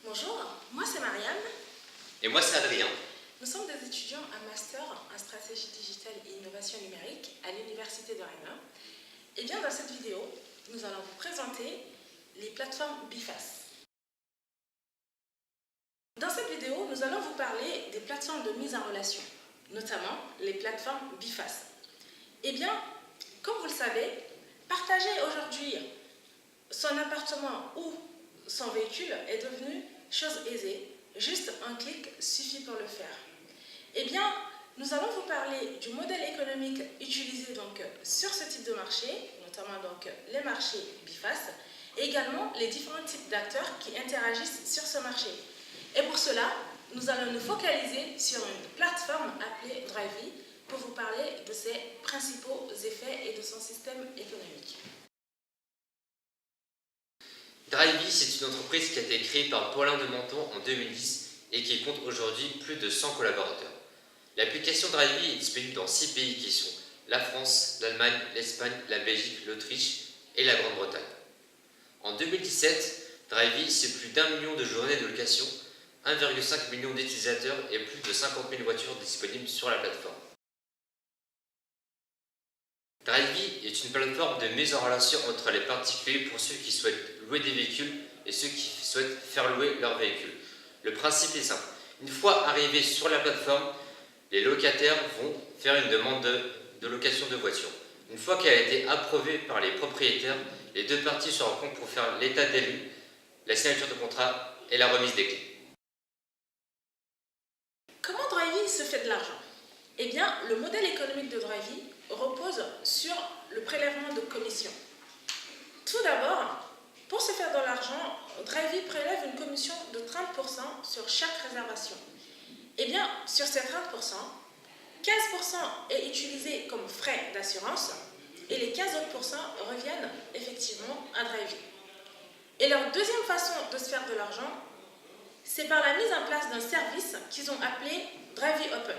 Bonjour, moi c'est Marianne. Et moi c'est Adrien. Nous sommes des étudiants en master en stratégie digitale et innovation numérique à l'université de Rennes. Et bien dans cette vidéo, nous allons vous présenter les plateformes BIFAS. Dans cette vidéo, nous allons vous parler des plateformes de mise en relation, notamment les plateformes BIFAS. Et bien, comme vous le savez, partager aujourd'hui son appartement ou son véhicule est devenu chose aisée, juste un clic suffit pour le faire. Eh bien, nous allons vous parler du modèle économique utilisé donc sur ce type de marché, notamment donc les marchés BIFAS, et également les différents types d'acteurs qui interagissent sur ce marché. Et pour cela, nous allons nous focaliser sur une plateforme appelée Drivey pour vous parler de ses principaux effets et de son système économique. Drivey, c'est une entreprise qui a été créée par Paulin de Menton en 2010 et qui compte aujourd'hui plus de 100 collaborateurs. L'application Drivey est disponible dans 6 pays qui sont la France, l'Allemagne, l'Espagne, la Belgique, l'Autriche et la Grande-Bretagne. En 2017, Drivey, c'est plus d'1 million de journées de location, 1,5 million d'utilisateurs et plus de 50 000 voitures disponibles sur la plateforme. Drivey est une plateforme de mise en relation entre les particuliers pour ceux qui souhaitent louer des véhicules et ceux qui souhaitent faire louer leurs véhicules. Le principe est simple. Une fois arrivés sur la plateforme, les locataires vont faire une demande de location de voiture. Une fois qu'elle a été approuvée par les propriétaires, les deux parties se rencontrent pour faire l'état des lieux, la signature de contrat et la remise des clés. Comment Drivey se fait de l'argent? Eh bien, le modèle économique de Drivey repose sur le prélèvement de commission. Tout d'abord, pour se faire de l'argent, Drivey prélève une commission de 30% sur chaque réservation. Eh bien, sur ces 30%, 15% est utilisé comme frais d'assurance et les 15 autres % reviennent effectivement à Drivey. Et leur deuxième façon de se faire de l'argent, c'est par la mise en place d'un service qu'ils ont appelé Drivey Open.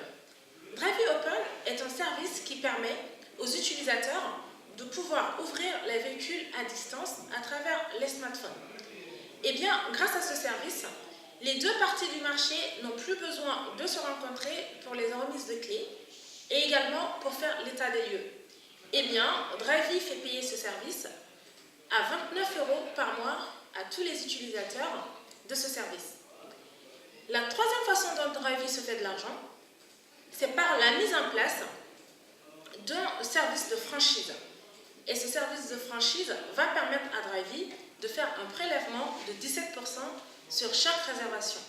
Drivey Open est un service qui permet aux utilisateurs de pouvoir ouvrir les véhicules à distance à travers les smartphones. Et bien, grâce à ce service, les deux parties du marché n'ont plus besoin de se rencontrer pour les remises de clés et également pour faire l'état des lieux. Eh bien, Drivey fait payer ce service à 29 € par mois à tous les utilisateurs de ce service. La troisième façon dont Drivey se fait de l'argent, c'est par la mise en place d'un service de franchise. Et ce service de franchise va permettre à Drivey de faire un prélèvement de 17% sur chaque réservation.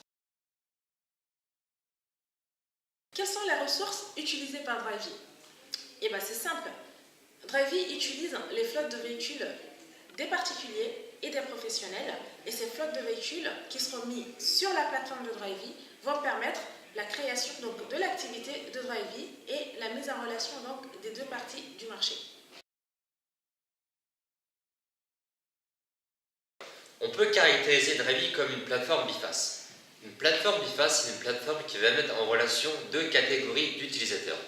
Quelles sont les ressources utilisées par Drivey? Eh bien c'est simple. Drivey utilise les flottes de véhicules des particuliers et des professionnels, et ces flottes de véhicules qui seront mis sur la plateforme de Drivey vont permettre la création donc, de l'activité de Drivey et la mise en relation donc, des deux parties du marché. On peut caractériser Drivey comme une plateforme BIFAS. Une plateforme BIFAS, c'est une plateforme qui va mettre en relation deux catégories d'utilisateurs.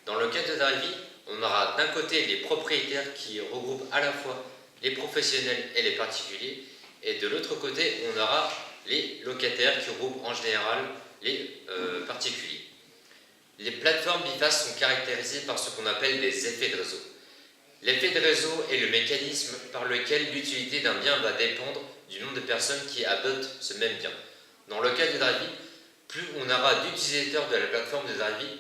Dans le cas de Drivey, on aura d'un côté les propriétaires qui regroupent à la fois les professionnels et les particuliers, et de l'autre côté, on aura les locataires qui regroupent en général les particuliers. Les plateformes BIFAS sont caractérisées par ce qu'on appelle des effets de réseau. L'effet de réseau est le mécanisme par lequel l'utilité d'un bien va dépendre du nombre de personnes qui adoptent ce même bien. Dans le cas de Drivey, plus on aura d'utilisateurs de la plateforme de Drivey,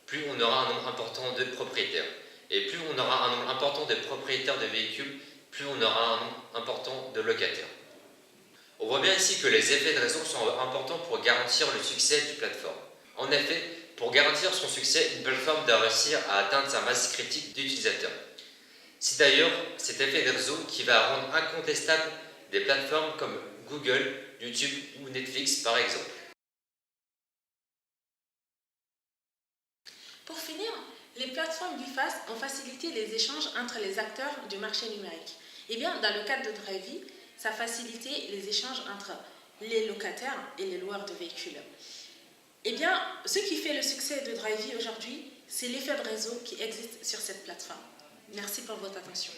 plus on aura un nombre important de propriétaires. Et plus on aura un nombre important de propriétaires de véhicules, plus on aura un nombre important de locataires. On voit bien ici que les effets de réseau sont importants pour garantir le succès d'une plateforme. En effet, pour garantir son succès, une plateforme doit réussir à atteindre sa masse critique d'utilisateurs. C'est d'ailleurs cet effet de réseau qui va rendre incontestable des plateformes comme Google, YouTube ou Netflix par exemple. Pour finir, les plateformes BIFAS ont facilité les échanges entre les acteurs du marché numérique. Et bien, dans le cadre de Drivey, ça a facilité les échanges entre les locataires et les loueurs de véhicules. Eh bien, ce qui fait le succès de Drivey aujourd'hui, c'est l'effet de réseau qui existe sur cette plateforme. Merci pour votre attention.